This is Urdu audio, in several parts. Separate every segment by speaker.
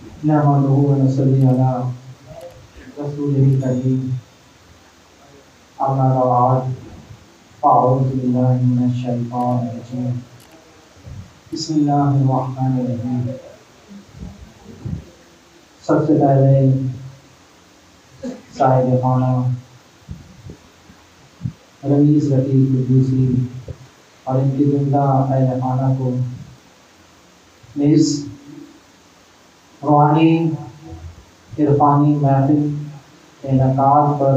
Speaker 1: نحمده ونصلي على رسوله الكريم أما بعد أعوذ بالله من الشيطان الرجيم بسم الله الرحمن الرحيم. سب سے پہلے صاحب خانہ رمیز رفیق دوسری اور ان کی زندہ اہل خانہ کو میز روحانی عرفانی محفل کے انعقاد پر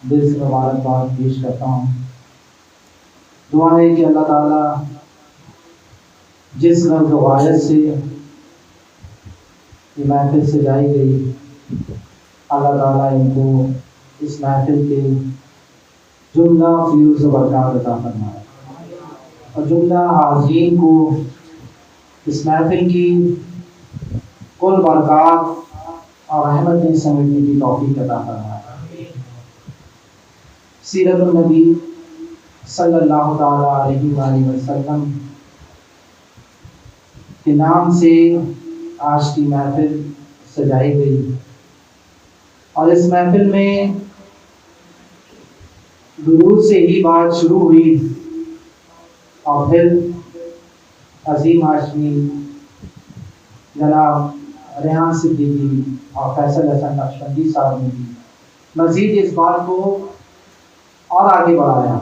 Speaker 1: دل سے مبارکباد پیش کرتا ہوں. دعا ہے کہ اللہ تعالیٰ جس غرض و غایت سے یہ محفل سجائی گئی، اللہ تعالیٰ ان کو اس محفل کے جملہ فیوز و برکات عطا فرمائے اور جملہ حاضرین کو اس محفل کی کل برکات اور رحمتیں سمیٹنے کی توفیق عطا فرمائے. سیرت النبی صلی اللہ تعالیٰ علیہ وآلہ وسلم کے نام سے آج کی محفل سجائی گئی اور اس محفل میں درود سے ہی بات شروع ہوئی اور پھر عظیم ہاشمی جناب ریحان صدیقی اور فیصل حسن نقشبندی صاحب نے بھی مزید اس بات کو اور آگے بڑھایا.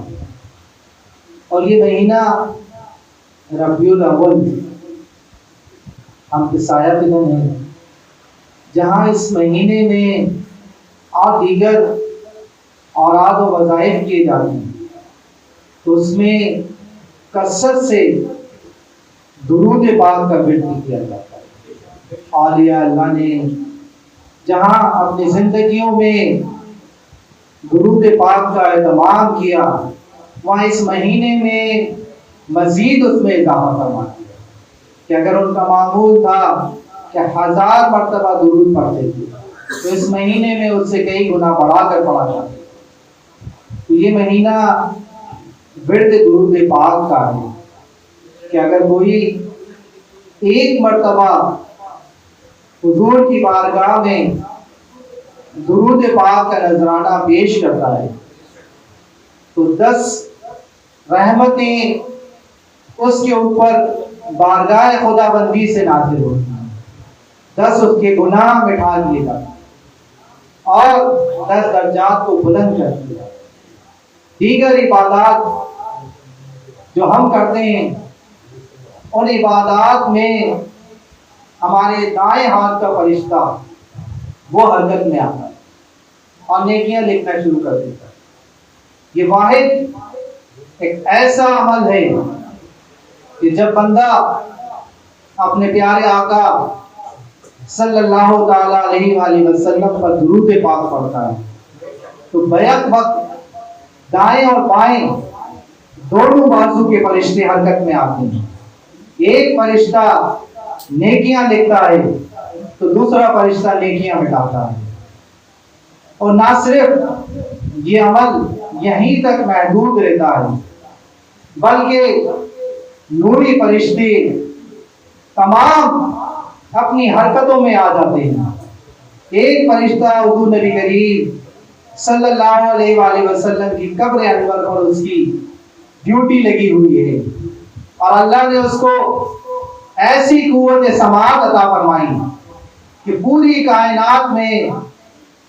Speaker 1: اور یہ مہینہ ربیع الاول ہم عیسائیت کے دن ہے، جہاں اس مہینے میں اور دیگر اوراد و وظائف کیے جاتے ہیں، تو اس میں کثرت سے درود پاک کا ورد کیا جاتا ہے. اولیاء اللہ نے جہاں اپنی زندگیوں میں درود پاک کا اہتمام کیا، وہاں اس مہینے میں مزید اس میں اضافہ فرما دیا کہ اگر ان کا معمول تھا کہ 1000 مرتبہ درود پڑھتے تھے، تو اس مہینے میں اس سے کئی گنا بڑھا کر پڑھا جاتا. تو یہ مہینہ ورد درود پاک کا ہے کہ اگر کوئی ایک مرتبہ حضور کی بارگاہ میں درود پاک کا نذرانہ پیش کرتا ہے تو 10 رحمتیں اس کے اوپر بارگاہ خدا بندی سے نازل ہوتی ہیں، 10 اس کے گناہ مٹھا دیے جاتے ہیں اور 10 درجات کو بلند کر دیا جاتا ہے. دیگر عبادات جو ہم کرتے ہیں، ان عبادات میں ہمارے دائیں ہاتھ کا فرشتہ وہ حرکت میں آتا ہے اور نیکیاں لکھنا شروع کر دیتا ہے. یہ واحد ایک ایسا عمل ہے کہ جب بندہ اپنے پیارے آقا صلی اللہ تعالیٰ علیہ وآلہ وسلم پر درود پاک پڑھتا ہے تو بیک وقت دائیں اور بائیں دونوں بازو کے فرشتے حرکت میں آتے ہیں. ایک فرشتہ نیکیاں لکھتا ہے تو دوسرا فرشتہ نیکیاں مٹاتا ہے. اور نہ صرف یہ عمل یہیں تک محدود رہتا ہے، بلکہ نوری فرشتے تمام اپنی حرکتوں میں آ جاتے ہیں. ایک فرشتہ حضور نبی کریم صلی اللہ علیہ وآلہ وسلم کی قبر انور پر اس کی ڈیوٹی لگی ہوئی ہے اور اللہ نے اس کو ایسی قوت سماعت عطا فرمائی کہ پوری کائنات میں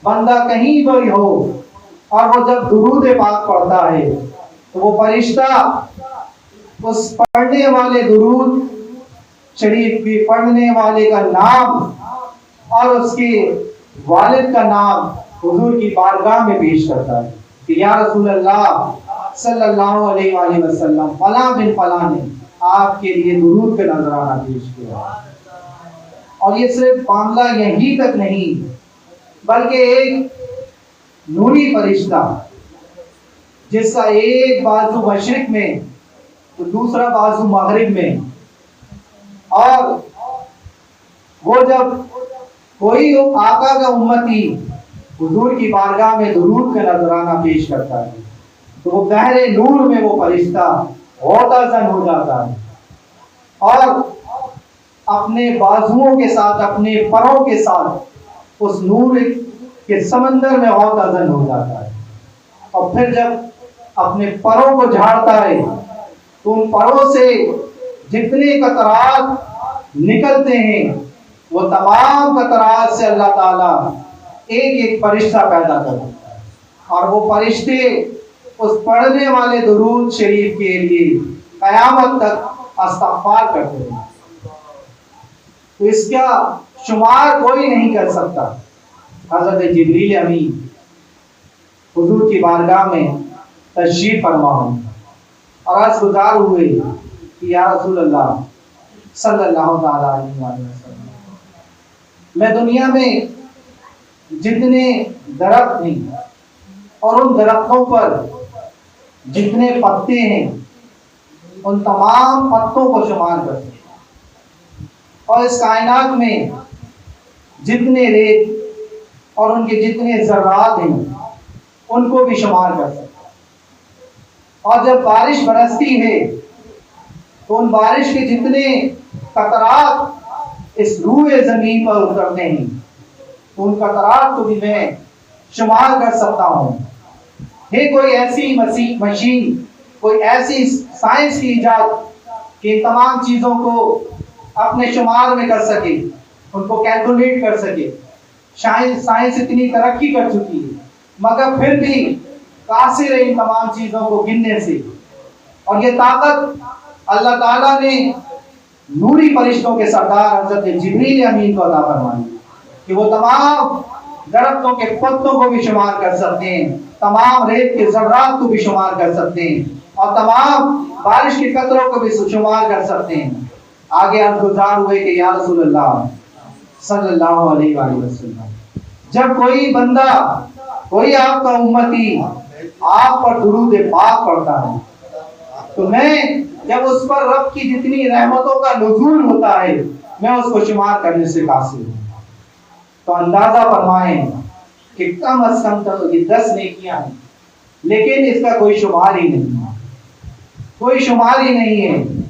Speaker 1: بندہ کہیں پر ہو اور وہ جب درود پاک پڑھتا ہے تو وہ فرشتہ اس پڑھنے والے درود شریف کی پڑھنے والے کا نام اور اس کے والد کا نام حضور کی بارگاہ میں پیش کرتا ہے کہ یا رسول اللہ صلی اللہ علیہ وآلہ وسلم فلاں بن فلاں نے آپ کے لیے درود کا نذرانہ پیش کیا. اور یہ صرف معاملہ یہیں تک نہیں، بلکہ ایک نوری فرشتہ جس کا ایک بازو مشرق میں تو دوسرا بازو مغرب میں، اور وہ جب کوئی آقا کا امتی حضور کی بارگاہ میں درود کا نذرانہ پیش کرتا ہے تو وہ گہرے نور میں وہ فرشتہ غوطہ زن ہو جاتا ہے اور اپنے بازوؤں کے ساتھ، اپنے پروں کے ساتھ اس نور کے سمندر میں غوطہ ہو جاتا ہے، اور پھر جب اپنے پروں کو جھاڑتا ہے تو ان پروں سے جتنے قطرات نکلتے ہیں وہ تمام قطرات سے اللہ تعالیٰ ایک ایک فرشتہ پیدا کرتا ہے، اور وہ فرشتے اس پڑھنے والے درود شریف کے لیے قیامت تک استغفار کرتے ہیں۔ تو اس کا شمار کوئی نہیں کر سکتا۔ حضرت جبریل امین حضور کی بارگاہ میں تشریف فرما ہوں اور عرض گزار ہوئے کہ یا رسول اللہ صلی اللہ تعالی علیہ وسلم، میں دنیا میں جتنے درخت ہیں اور ان درختوں پر جتنے پتے ہیں ان تمام پتوں کو شمار کرتے ہیں، اور اس کائنات میں جتنے ریت اور ان کے جتنے ذرات ہیں ان کو بھی شمار کر سکتے ہیں، اور جب بارش برستی ہے تو ان بارش کے جتنے قطرات اس روئے زمین پر اترتے ہیں ان قطرات کو بھی میں شمار کر سکتا ہوں۔ ہے کوئی ایسی مشین، کوئی ایسی سائنس کی ایجاد کہ ان تمام چیزوں کو اپنے شمار میں کر سکے، ان کو کیلکولیٹ کر سکے؟ سائنس اتنی ترقی کر چکی ہے مگر پھر بھی قاصر ہے ان تمام چیزوں کو گننے سے، اور یہ طاقت اللہ تعالیٰ نے نوری فرشتوں کے سردار حضرت جبریل امین کو عطا فرمائی کہ وہ تمام درختوں کے پتوں کو بھی شمار کر سکتے ہیں، تمام ریت کے ذرات کو بھی شمار کر سکتے ہیں، اور تمام بارش کے قطروں کو بھی شمار کر سکتے ہیں۔ آگے عرض گزار ہوئے کہ یا رسول اللہ صلی اللہ علیہ وآلہ وسلم، جب کوئی بندہ، کوئی آپ کا امتی آپ پر درود پاک پڑھتا ہے تو میں جب اس پر رب کی جتنی رحمتوں کا نزول ہوتا ہے میں اس کو شمار کرنے سے قاصر ہوں۔ تو اندازہ فرمائیں کہ کم از کم تو یہ 10 نیکیاں ہیں، لیکن اس کا کوئی شمار ہی نہیں ہے، کوئی شمار ہی نہیں ہے۔